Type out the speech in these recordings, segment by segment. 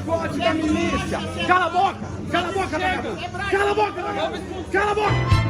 pacote da milícia. Cala a boca! Cala a boca, vagabundo! Cala a boca, vagabundo! Cala a boca!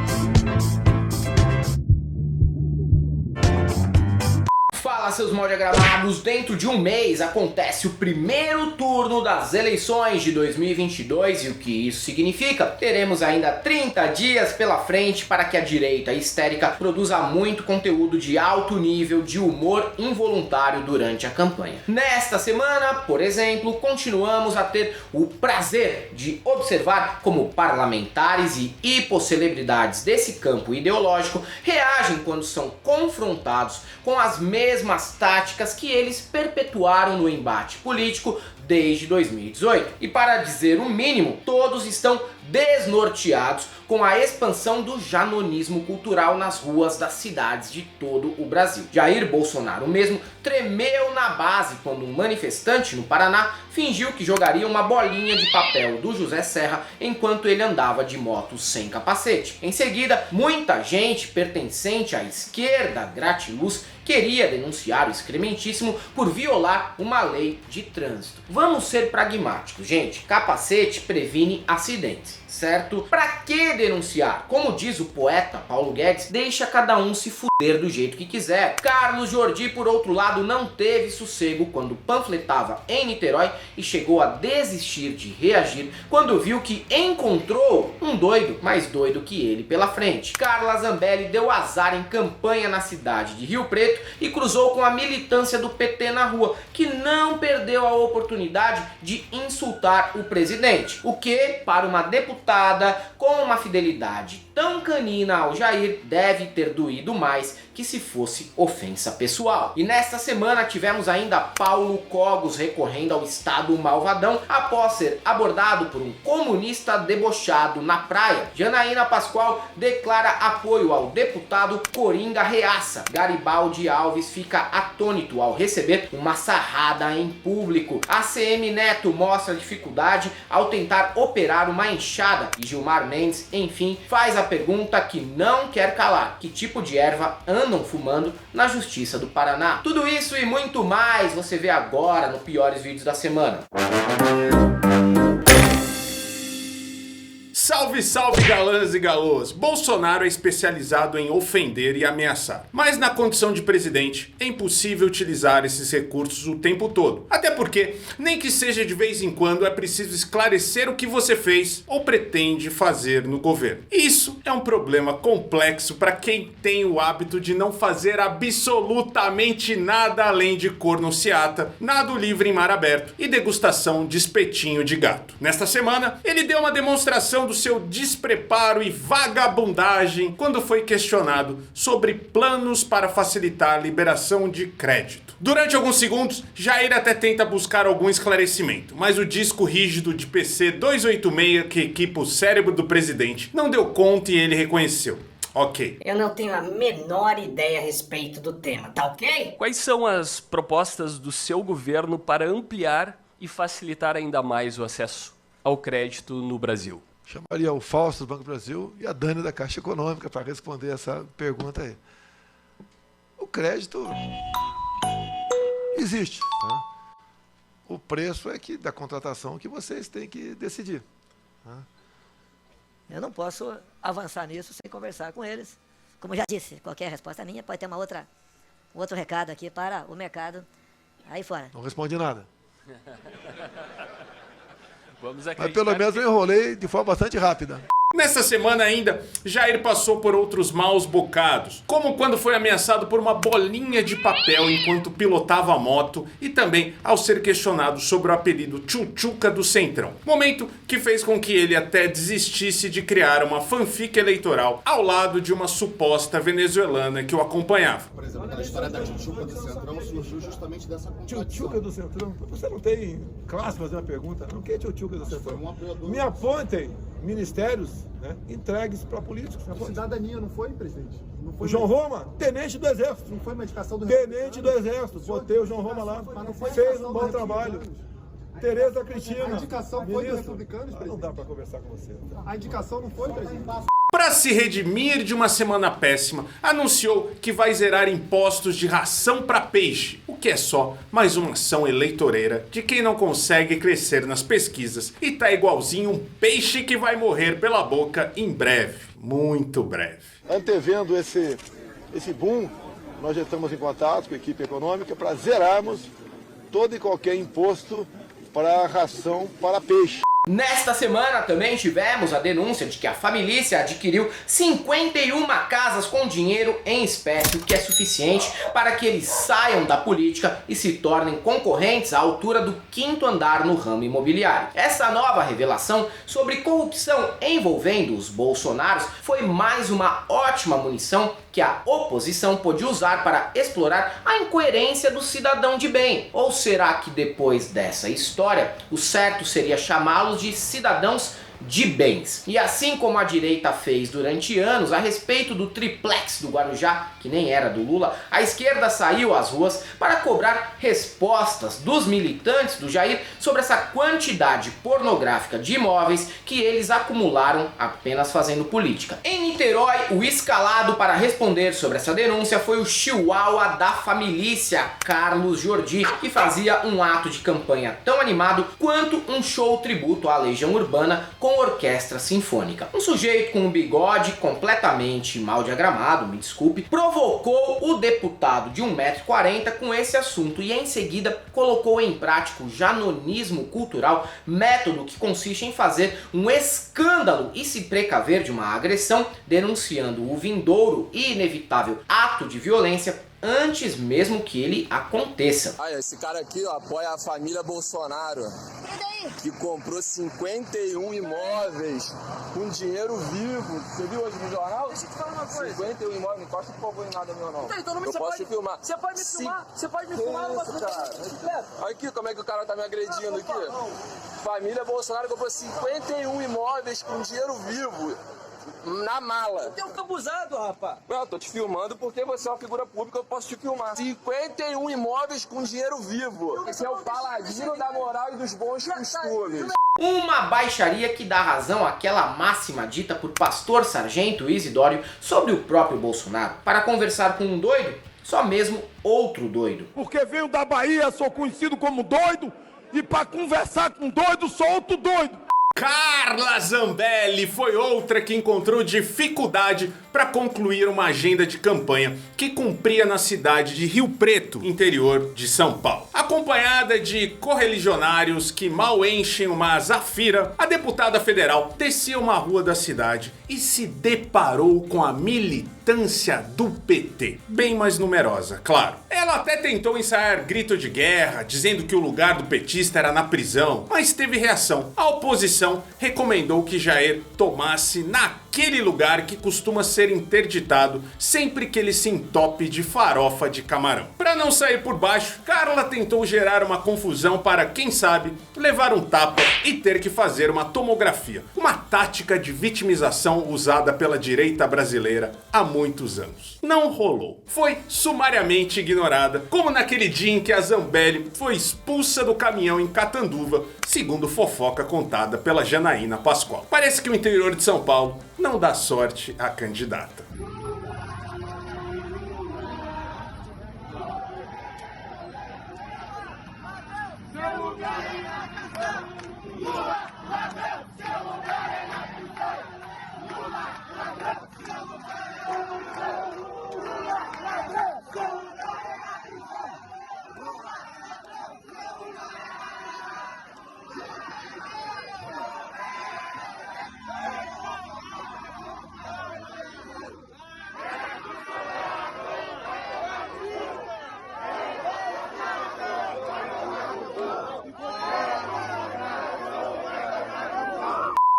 Fala, seus mal diagramados! Dentro de um mês acontece o primeiro turno das eleições de 2022 e o que isso significa? Teremos ainda 30 dias pela frente para que a direita histérica produza muito conteúdo de alto nível de humor involuntário durante a campanha. Nesta semana, por exemplo, continuamos a ter o prazer de observar como parlamentares e hiposcelebridades desse campo ideológico reagem quando são confrontados com as mesmas táticas que eles perpetuaram no embate político desde 2018. E para dizer o mínimo, todos estão desnorteados com a expansão do janonismo cultural nas ruas das cidades de todo o Brasil. Jair Bolsonaro mesmo tremeu na base quando um manifestante no Paraná fingiu que jogaria uma bolinha de papel do José Serra enquanto ele andava de moto sem capacete. Em seguida, muita gente pertencente à esquerda gratiluz queria denunciar o excrementíssimo por violar uma lei de trânsito. Vamos ser pragmáticos, gente. Capacete previne acidentes, certo? Pra que denunciar? Como diz o poeta Paulo Guedes, deixa cada um se fuder do jeito que quiser. Carlos Jordi, por outro lado, não teve sossego quando panfletava em Niterói e chegou a desistir de reagir quando viu que encontrou um doido mais doido que ele pela frente. Carla Zambelli deu azar em campanha na cidade de Rio Preto e cruzou com a militância do PT na rua, que não perdeu a oportunidade de insultar o presidente. O que, para uma deputada com uma fidelidade tão canina ao Jair, deve ter doído mais que se fosse ofensa pessoal. E nesta semana tivemos ainda Paulo Cogos recorrendo ao Estado malvadão após ser abordado por um comunista debochado na praia. Janaína Pascoal declara apoio ao deputado Coringa Reaça. Garibaldi Alves fica atônito ao receber uma sarrada em público. ACM Neto mostra dificuldade ao tentar operar uma enxada. E Gilmar Mendes, enfim, faz a pergunta que não quer calar: que tipo de erva andam fumando na Justiça do Paraná? Tudo isso e muito mais você vê agora no Piores Vídeos da Semana. Salve, salve galãs e galôs! Bolsonaro é especializado em ofender e ameaçar. Mas na condição de presidente, é impossível utilizar esses recursos o tempo todo. Até porque, nem que seja de vez em quando, é preciso esclarecer o que você fez ou pretende fazer no governo. Isso é um problema complexo para quem tem o hábito de não fazer absolutamente nada além de cornociata, nado livre em mar aberto e degustação de espetinho de gato. Nesta semana, ele deu uma demonstração do seu despreparo e vagabundagem quando foi questionado sobre planos para facilitar a liberação de crédito. Durante alguns segundos, Jair até tenta buscar algum esclarecimento, mas o disco rígido de PC 286 que equipa o cérebro do presidente não deu conta e ele reconheceu. Ok. Eu não tenho a menor ideia a respeito do tema, tá ok? Quais são as propostas do seu governo para ampliar e facilitar ainda mais o acesso ao crédito no Brasil? Chamaria o Fausto do Banco do Brasil e a Dani da Caixa Econômica para responder essa pergunta aí. O crédito existe. Tá? O preço é que da contratação que vocês têm que decidir. Tá? Eu não posso avançar nisso sem conversar com eles. Como já disse, qualquer resposta minha pode ter outro recado aqui para o mercado aí fora. Não respondi nada. Vamos Mas pelo menos eu enrolei de forma bastante rápida. Nessa semana ainda, Jair passou por outros maus bocados, como quando foi ameaçado por uma bolinha de papel enquanto pilotava a moto e também ao ser questionado sobre o apelido Tchutchuca do Centrão. Momento que fez com que ele até desistisse de criar uma fanfic eleitoral ao lado de uma suposta venezuelana que o acompanhava. Por exemplo, a história da Tchutchuca do Centrão surgiu justamente dessa contradição. Tchutchuca do Centrão? Você não tem classe para fazer uma pergunta? Não, o que é Tchutchuca do Centrão? Me apontem ministérios, né, entregues para políticos. Cidadania não foi, presidente? Não foi o João Roma, tenente do Exército. Não foi uma indicação do Tenente do Exército. Botei o João Roma lá. Fez um bom trabalho. Tereza Cristina. A indicação foi do Republicanos, presidente? Não dá para conversar com você. A indicação não foi, presidente? Para se redimir de uma semana péssima, anunciou que vai zerar impostos de ração para peixe, o que é só mais uma ação eleitoreira de quem não consegue crescer nas pesquisas e tá igualzinho um peixe que vai morrer pela boca em breve, muito breve. Antevendo esse boom, nós já estamos em contato com a equipe econômica para zerarmos todo e qualquer imposto para ração para peixe. Nesta semana também tivemos a denúncia de que a família adquiriu 51 casas com dinheiro em espécie, o que é suficiente para que eles saiam da política e se tornem concorrentes à altura do 5º andar no ramo imobiliário. Essa nova revelação sobre corrupção envolvendo os Bolsonaros foi mais uma ótima munição que a oposição pôde usar para explorar a incoerência do cidadão de bem. Ou será que depois dessa história, o certo seria chamá-los de cidadãos de bens? E assim como a direita fez durante anos a respeito do triplex do Guarujá, que nem era do Lula, a esquerda saiu às ruas para cobrar respostas dos militantes do Jair sobre essa quantidade pornográfica de imóveis que eles acumularam apenas fazendo política. Em Niterói, o escalado para responder sobre essa denúncia foi o chihuahua da família, Carlos Jordi, que fazia um ato de campanha tão animado quanto um show tributo à Legião Urbana com orquestra sinfônica. Um sujeito com um bigode completamente mal diagramado, me desculpe, provocou o deputado de 1,40 m com esse assunto e em seguida colocou em prática o janonismo cultural, método que consiste em fazer um escândalo e se precaver de uma agressão, denunciando o vindouro e inevitável ato de violência antes mesmo que ele aconteça. Esse cara aqui, ó, apoia a família Bolsonaro, que comprou 51 imóveis com dinheiro vivo. Você viu hoje no jornal? Deixa eu te falar uma coisa. 51 imóveis, não encosta por favor em nada meu não. Então, eu posso te filmar. Você pode me filmar? Você pode me filmar? Olha aqui como é que o cara tá me agredindo aqui. Família Bolsonaro comprou 51 imóveis com dinheiro vivo. Na mala. Você é um abusado, rapaz. Eu tô te filmando porque você é uma figura pública, eu posso te filmar. 51 imóveis com dinheiro vivo. Esse é o paladino da moral e dos bons costumes. Uma baixaria que dá razão àquela máxima dita por pastor Sargento Isidório sobre o próprio Bolsonaro. Para conversar com um doido, só mesmo outro doido. Porque venho da Bahia, sou conhecido como doido, e para conversar com doido, sou outro doido. Carla Zambelli foi outra que encontrou dificuldade para concluir uma agenda de campanha que cumpria na cidade de Rio Preto, interior de São Paulo. Acompanhada de correligionários que mal enchem uma zafira, a deputada federal desceu uma rua da cidade e se deparou com a militância do PT, bem mais numerosa, claro. Ela até tentou ensaiar grito de guerra, dizendo que o lugar do petista era na prisão, mas teve reação. A oposição recomendou que Jair tomasse naquele lugar que costuma ser interditado sempre que ele se entope de farofa de camarão. Para não sair por baixo, Carla tentou gerar uma confusão para, quem sabe, levar um tapa e ter que fazer uma tomografia. Uma tática de vitimização usada pela direita brasileira há muitos anos. Não rolou. Foi sumariamente ignorada, como naquele dia em que a Zambelli foi expulsa do caminhão em Catanduva, segundo fofoca contada pela Janaína Pascoal. Parece que o interior de São Paulo não dá sorte à candidata.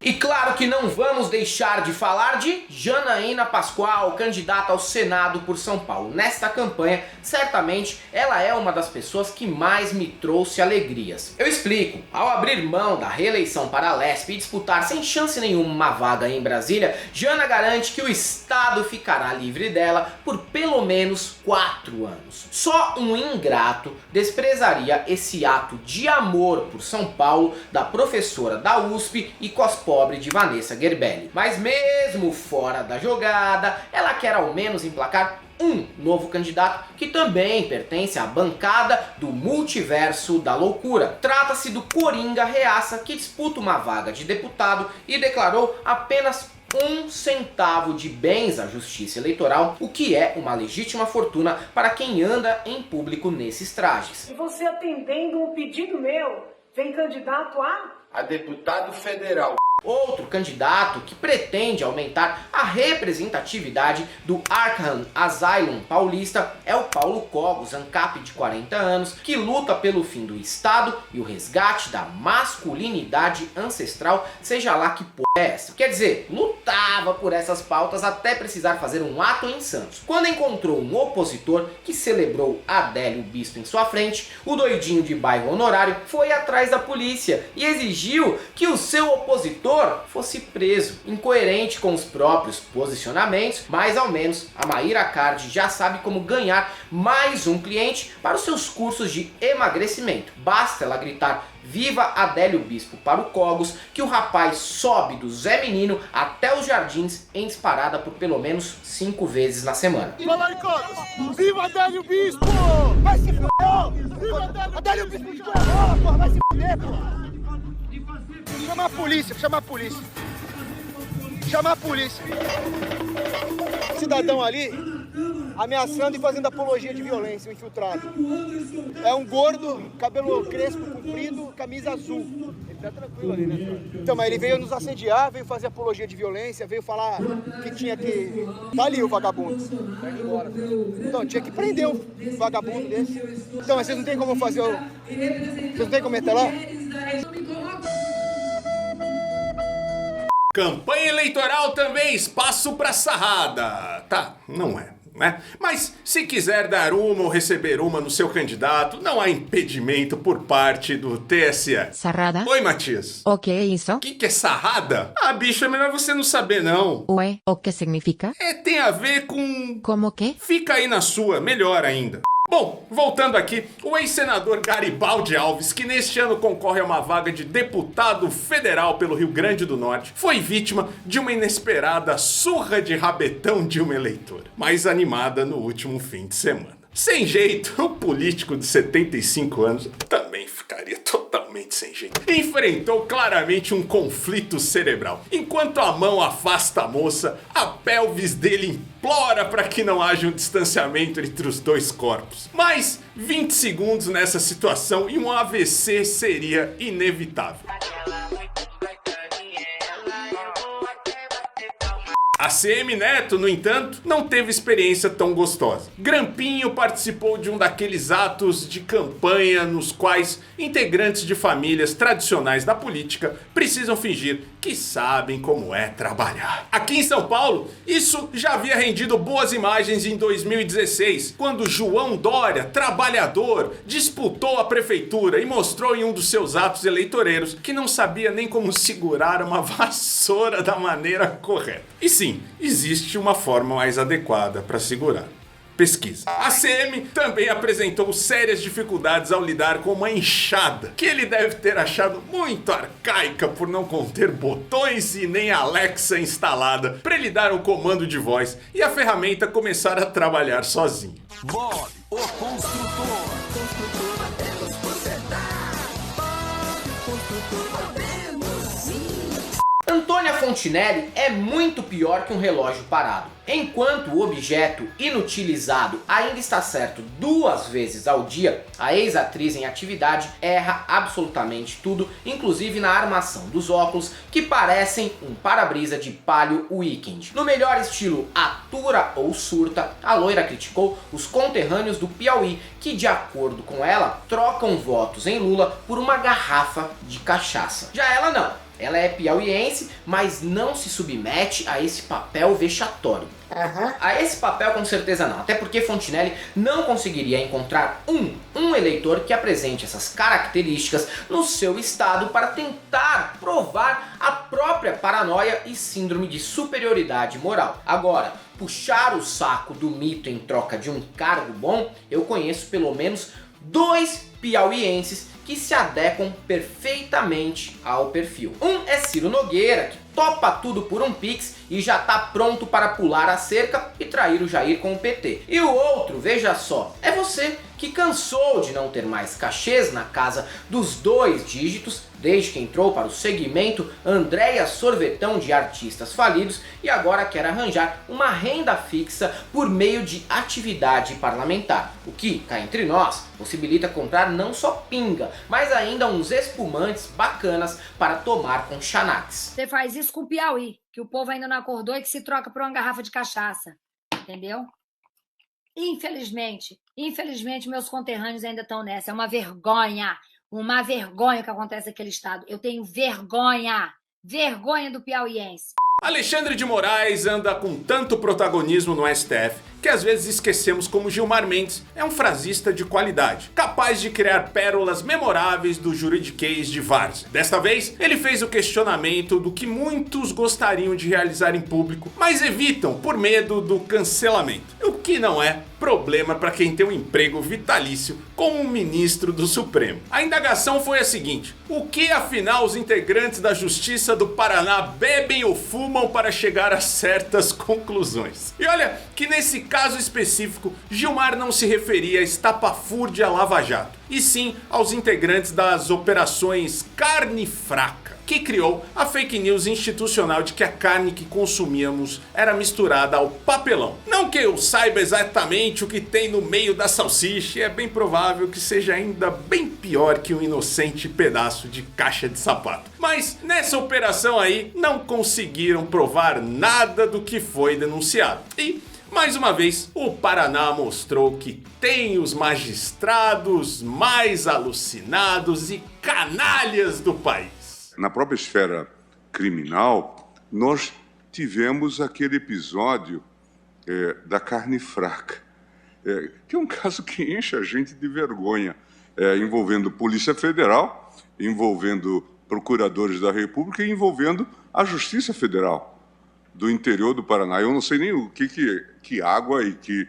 E claro que não vamos deixar de falar de Janaína Pascoal, candidata ao Senado por São Paulo. Nesta campanha, certamente, ela é uma das pessoas que mais me trouxe alegrias. Eu espero explico. Ao abrir mão da reeleição para a Lespe e disputar sem chance nenhuma uma vaga em Brasília, Jana garante que o Estado ficará livre dela por pelo menos 4 anos. Só um ingrato desprezaria esse ato de amor por São Paulo da professora da USP e cospobre de Vanessa Gerbelli. Mas mesmo fora da jogada, ela quer ao menos emplacar um novo candidato que também pertence à bancada do multiverso da loucura. Trata-se do Coringa Reaça, que disputa uma vaga de deputado e declarou apenas 1 centavo de bens à justiça eleitoral, o que é uma legítima fortuna para quem anda em público nesses trajes. E você, atendendo um pedido meu, vem candidato a deputado federal. Outro candidato que pretende aumentar a representatividade do Arkham Asylum paulista é o Paulo Cogos, ANCAP de 40 anos, que luta pelo fim do Estado e o resgate da masculinidade ancestral, seja lá que porra é essa. Quer dizer, lutava por essas pautas até precisar fazer um ato em Santos. Quando encontrou um opositor que celebrou Adélio Bispo em sua frente, o doidinho de bairro honorário foi atrás da polícia e exigiu que o seu opositor fosse preso. Incoerente com os próprios posicionamentos, mas ao menos a Maíra Cardi já sabe como ganhar mais um cliente para os seus cursos de emagrecimento. Basta ela gritar "Viva Adélio Bispo" para o Cogos, que o rapaz sobe do Zé Menino até os Jardins em disparada por pelo menos 5 vezes na semana. Fala aí, Cogos! Viva Adélio Bispo! Vai se fuder! Viva Adélio Bispo de Goiânia, porra! Vai se fuder, porra! Chama a polícia, chama a polícia. Chama a polícia. Cidadão ali ameaçando e fazendo apologia de violência, um infiltrado. É um gordo, cabelo crespo, comprido, camisa azul. Ele tá tranquilo ali, né? Então, mas ele veio nos assediar, veio fazer apologia de violência, veio falar que tinha que... Tá ali o vagabundo. Tá indo embora. Então, tinha que prender um vagabundo desse. Então, mas vocês não tem como fazer o... Vocês não tem como meter lá? Campanha eleitoral também, espaço pra sarrada. Tá, não é, né? Mas se quiser dar uma ou receber uma no seu candidato, não há impedimento por parte do TSE. Sarrada? Oi, Matias. O que é isso? O que é sarrada? Ah, bicho, é melhor você não saber, não. Ué, o que significa? Tem a ver com... Como que? Fica aí na sua, melhor ainda. Bom, voltando aqui, o ex-senador Garibaldi Alves, que neste ano concorre a uma vaga de deputado federal pelo Rio Grande do Norte, foi vítima de uma inesperada surra de rabetão de uma eleitora, mais animada no último fim de semana. Sem jeito, o político de 75 anos também ficaria totalmente sem jeito. Enfrentou claramente um conflito cerebral. Enquanto a mão afasta a moça, a pelvis dele implora para que não haja um distanciamento entre os dois corpos. Mas 20 segundos nessa situação e um AVC seria inevitável. A CM Neto, no entanto, não teve experiência tão gostosa. Grampinho participou de um daqueles atos de campanha nos quais integrantes de famílias tradicionais da política precisam fingir que sabem como é trabalhar. Aqui em São Paulo, isso já havia rendido boas imagens em 2016, quando João Dória, trabalhador, disputou a prefeitura e mostrou em um dos seus atos eleitoreiros que não sabia nem como segurar uma vassoura da maneira correta. E sim, existe uma forma mais adequada para segurar. Pesquisa. A CM também apresentou sérias dificuldades ao lidar com uma enxada, que ele deve ter achado muito arcaica por não conter botões e nem Alexa instalada para ele dar um comando de voz e a ferramenta começar a trabalhar sozinho. Bob, o construtor. Antônia Fontinelli é muito pior que um relógio parado. Enquanto o objeto inutilizado ainda está certo 2 vezes ao dia, a ex-atriz em atividade erra absolutamente tudo, inclusive na armação dos óculos, que parecem um para-brisa de Palio Weekend. No melhor estilo atura ou surta, a loira criticou os conterrâneos do Piauí, que de acordo com ela, trocam votos em Lula por uma garrafa de cachaça. Já ela não. Ela é piauiense, mas não se submete a esse papel vexatório. A esse papel com certeza não, até porque Fontinelli não conseguiria encontrar um eleitor que apresente essas características no seu estado para tentar provar a própria paranoia e síndrome de superioridade moral. Agora, puxar o saco do mito em troca de um cargo bom, eu conheço pelo menos 2 piauienses que se adequam perfeitamente ao perfil. Um é Ciro Nogueira, que topa tudo por um pix e já tá pronto para pular a cerca e trair o Jair com o PT. E o outro, veja só, é você que cansou de não ter mais cachês na casa dos 2 dígitos desde que entrou para o segmento Andréia Sorvetão de artistas falidos e agora quer arranjar uma renda fixa por meio de atividade parlamentar. O que, cá entre nós, possibilita comprar não só pinga, mas ainda uns espumantes bacanas para tomar com Xanax. Você faz isso com o Piauí, que o povo ainda não acordou e que se troca por uma garrafa de cachaça, entendeu? Infelizmente, meus conterrâneos ainda estão nessa. É uma vergonha o que acontece naquele estado. Eu tenho vergonha do piauiense. Alexandre de Moraes anda com tanto protagonismo no STF que às vezes esquecemos como Gilmar Mendes é um frasista de qualidade, capaz de criar pérolas memoráveis do juridiquês de várzea. Desta vez, ele fez o questionamento do que muitos gostariam de realizar em público, mas evitam por medo do cancelamento, o que não é problema para quem tem um emprego vitalício como ministro do Supremo. A indagação foi a seguinte: o que afinal os integrantes da Justiça do Paraná bebem ou fumam para chegar a certas conclusões? E olha que nesse caso específico, Gilmar não se referia a estapafúrdia Lava Jato, e sim aos integrantes das operações Carne Fraca, que criou a fake news institucional de que a carne que consumíamos era misturada ao papelão. Não que eu saiba exatamente o que tem no meio da salsicha, e é bem provável que seja ainda bem pior que um inocente pedaço de caixa de sapato. Mas nessa operação aí não conseguiram provar nada do que foi denunciado. E mais uma vez, o Paraná mostrou que tem os magistrados mais alucinados e canalhas do país. Na própria esfera criminal, nós tivemos aquele episódio da carne fraca, que é um caso que enche a gente de vergonha, envolvendo Polícia Federal, envolvendo procuradores da República e envolvendo a Justiça Federal do interior do Paraná. Eu não sei nem o que água e que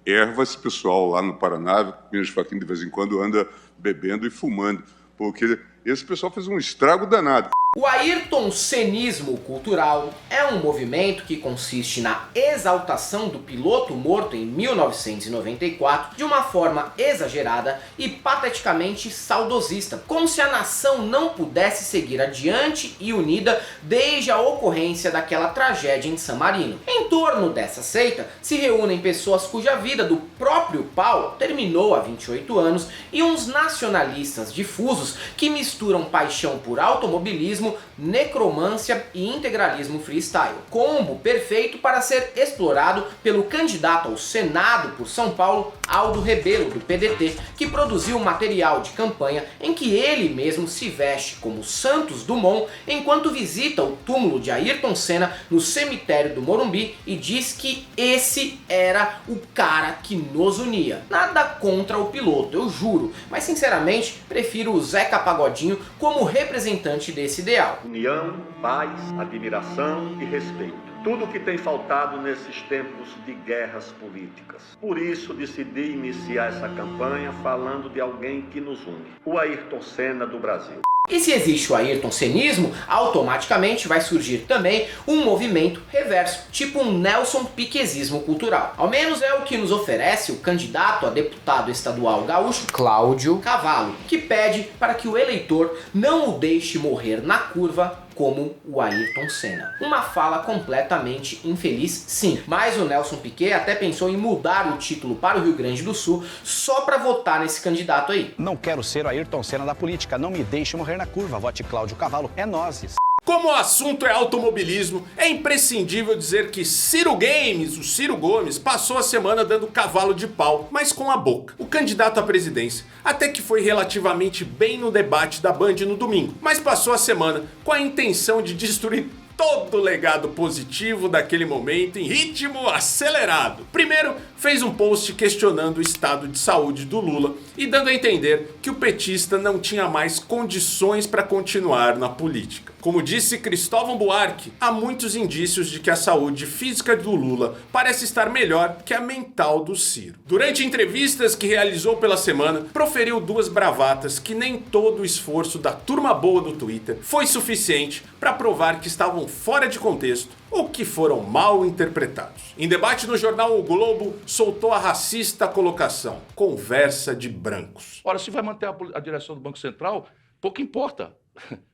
erva esse pessoal lá no Paraná, Minas Faquinha, de vez em quando anda bebendo e fumando, porque esse pessoal fez um estrago danado. O ayrtoncenismo cultural é um movimento que consiste na exaltação do piloto morto em 1994 de uma forma exagerada e pateticamente saudosista, como se a nação não pudesse seguir adiante e unida desde a ocorrência daquela tragédia em San Marino. Em torno dessa seita se reúnem pessoas cuja vida do próprio pau terminou há 28 anos e uns nacionalistas difusos que misturam paixão por automobilismo, necromância e integralismo freestyle. Combo perfeito para ser explorado pelo candidato ao Senado por São Paulo, Aldo Rebelo, do PDT, que produziu um material de campanha em que ele mesmo se veste como Santos Dumont enquanto visita o túmulo de Ayrton Senna no cemitério do Morumbi e diz que esse era o cara que nos unia. Nada contra o piloto, eu juro, mas sinceramente prefiro o Zeca Pagodinho como representante desse ideal. União, paz, admiração e respeito. Tudo o que tem faltado nesses tempos de guerras políticas. Por isso decidi iniciar essa campanha falando de alguém que nos une, o Ayrton Senna do Brasil. E se existe o ayrtoncenismo, automaticamente vai surgir também um movimento reverso, tipo um Nelson Piquezismo cultural. Ao menos é o que nos oferece o candidato a deputado estadual gaúcho, Cláudio Cavalo, que pede para que o eleitor não o deixe morrer na curva como o Ayrton Senna. Uma fala completamente infeliz, sim. Mas o Nelson Piquet até pensou em mudar o título para o Rio Grande do Sul só para votar nesse candidato aí. Não quero ser o Ayrton Senna da política, não me deixe morrer na curva, vote Cláudio Cavalo, é nozes. Como o assunto é automobilismo, é imprescindível dizer que Ciro Games, o Ciro Gomes, passou a semana dando cavalo de pau, mas com a boca. O candidato à presidência até que foi relativamente bem no debate da Band no domingo, mas passou a semana com a intenção de destruir todo o legado positivo daquele momento em ritmo acelerado. Primeiro, fez um post questionando o estado de saúde do Lula e dando a entender que o petista não tinha mais condições para continuar na política. Como disse Cristóvão Buarque, há muitos indícios de que a saúde física do Lula parece estar melhor que a mental do Ciro. Durante entrevistas que realizou pela semana, proferiu duas bravatas que nem todo o esforço da turma boa do Twitter foi suficiente para provar que estavam fora de contexto ou que foram mal interpretados. Em debate no jornal O Globo, soltou a racista colocação: conversa de brancos. Ora, se vai manter a direção do Banco Central, pouco importa.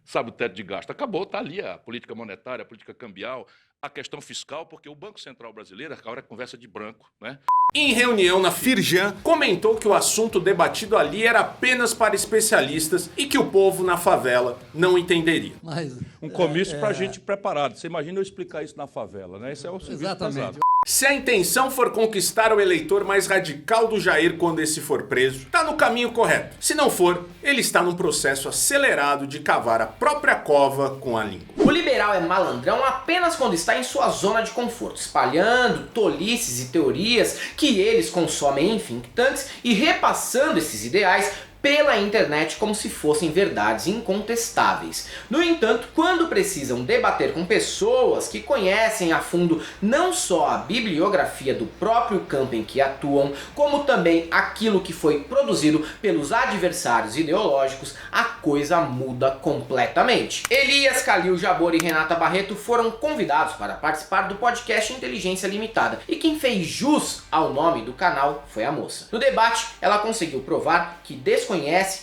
Sabe, o teto de gasto acabou, tá ali a política monetária, a política cambial, a questão fiscal, porque o Banco Central brasileiro agora é conversa de branco, né? Em reunião na Firjan, comentou que o assunto debatido ali era apenas para especialistas e que o povo na favela não entenderia. Mas, um comício para gente preparada. Você imagina eu explicar isso na favela, né? Esse é o serviço pesado. Se a intenção for conquistar o eleitor mais radical do Jair quando esse for preso, tá no caminho correto. Se não for, ele está num processo acelerado de cavar a própria cova com a língua. O liberal é malandrão apenas quando está em sua zona de conforto, espalhando tolices e teorias que eles consomem em think tanks e repassando esses ideais pela internet como se fossem verdades incontestáveis. No entanto, quando precisam debater com pessoas que conhecem a fundo não só a bibliografia do próprio campo em que atuam, como também aquilo que foi produzido pelos adversários ideológicos, a coisa muda completamente. Elias Calil Jabor e Renata Barreto foram convidados para participar do podcast Inteligência Limitada, e quem fez jus ao nome do canal foi a moça. No debate, ela conseguiu provar que desconhece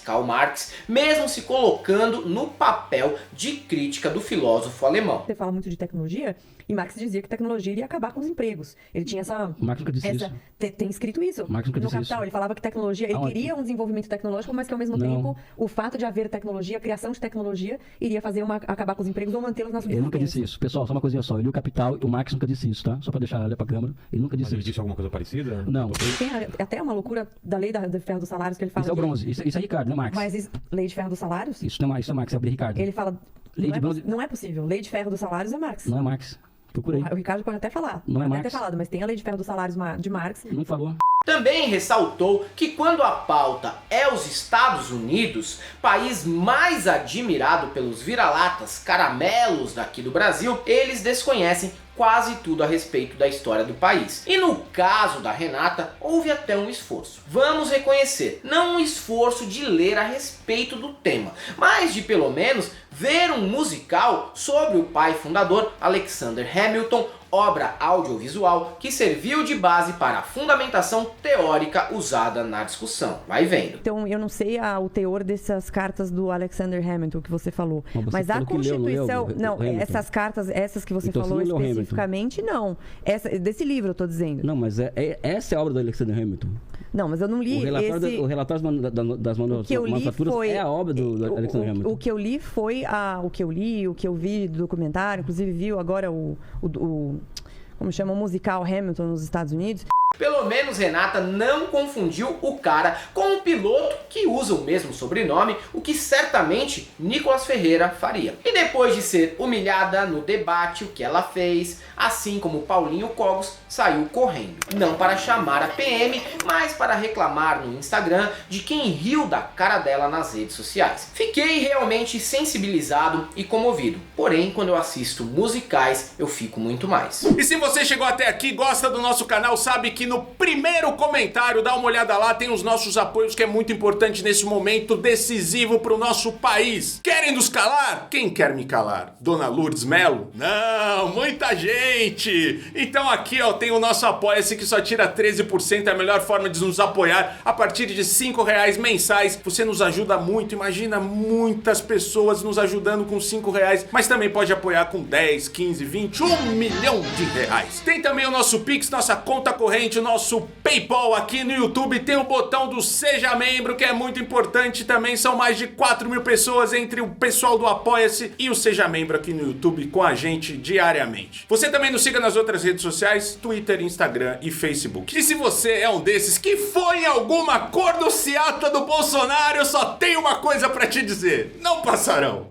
Karl Marx, mesmo se colocando no papel de crítica do filósofo alemão. Você fala muito de tecnologia, e Marx dizia que tecnologia iria acabar com os empregos. Ele tinha essa... Marx nunca disse isso. Tem escrito isso Marx nunca no disse Capital. Isso. Ele falava que tecnologia... Ele queria um desenvolvimento tecnológico, mas que ao mesmo tempo o fato de haver tecnologia, a criação de tecnologia, iria fazer acabar com os empregos ou mantê-los na subsistência. Ele nunca disse isso. Pessoal, só uma coisinha só. Eu li o Capital e o Marx nunca disse isso, tá? Só pra deixar olhar pra câmera. Ele nunca disse Mas ele isso. disse alguma coisa parecida? Não. Tem até uma loucura da lei do ferro dos salários que ele fala... Isso é o bronze. Isso é Ricardo, não é Marx. Mas lei de ferro dos salários? Isso não é Marx, é o Ricardo. Ele fala... Não é possível. Lei de ferro dos salários é Marx. Não é Marx. Procurei. O Ricardo pode até falar. Não é Marx. Marx. Ter falado, mas tem a lei de ferro dos salários de Marx. Não falou. Também ressaltou que quando a pauta é os Estados Unidos, país mais admirado pelos vira-latas caramelos daqui do Brasil, eles desconhecem quase tudo a respeito da história do país. E no caso da Renata, houve até um esforço. Vamos reconhecer, não um esforço de ler a respeito do tema, mas de pelo menos ver um musical sobre o pai fundador Alexander Hamilton, obra audiovisual que serviu de base para a fundamentação teórica usada na discussão. Vai vendo. Então, eu não sei o teor dessas cartas do Alexander Hamilton que você falou, mas a Constituição... Essas cartas, essas que você falou especificamente, não. Desse livro eu tô dizendo. Não, mas essa é a obra do Alexander Hamilton. Não, mas eu não li o relatório das manufaturas é a obra do Alexander Hamilton. O que eu li foi o que eu vi do documentário, inclusive viu agora como chama, o musical Hamilton nos Estados Unidos. Pelo menos Renata não confundiu o cara com um piloto que usa o mesmo sobrenome, o que certamente Nicolas Ferreira faria. E depois de ser humilhada no debate, o que ela fez, assim como Paulinho Cogos, saiu correndo. Não para chamar a PM, mas para reclamar no Instagram de quem riu da cara dela nas redes sociais. Fiquei realmente sensibilizado e comovido. Porém, quando eu assisto musicais, eu fico muito mais. E se você chegou até aqui, gosta do nosso canal, sabe que no primeiro comentário, dá uma olhada lá, tem os nossos apoios, que é muito importante nesse momento decisivo pro nosso país. Querem nos calar? Quem quer me calar? Dona Lourdes Melo? Não, muita gente! Então aqui, ó, tem o nosso Apoia-se, que só tira 13%, é a melhor forma de nos apoiar. A partir de R$5 mensais, você nos ajuda muito. Imagina muitas pessoas nos ajudando com R$5, mas também pode apoiar com 10, 15, 20, R$1 milhão. Tem também o nosso Pix, nossa conta corrente, o nosso PayPal aqui no YouTube, tem o botão do Seja Membro, que é muito importante também. São mais de 4.000 pessoas entre o pessoal do Apoia-se e o Seja Membro aqui no YouTube com a gente diariamente. Você também nos siga nas outras redes sociais, Twitter, Instagram e Facebook. E se você é um desses que foi em alguma cor do Seata do Bolsonaro, eu só tenho uma coisa pra te dizer: não passarão.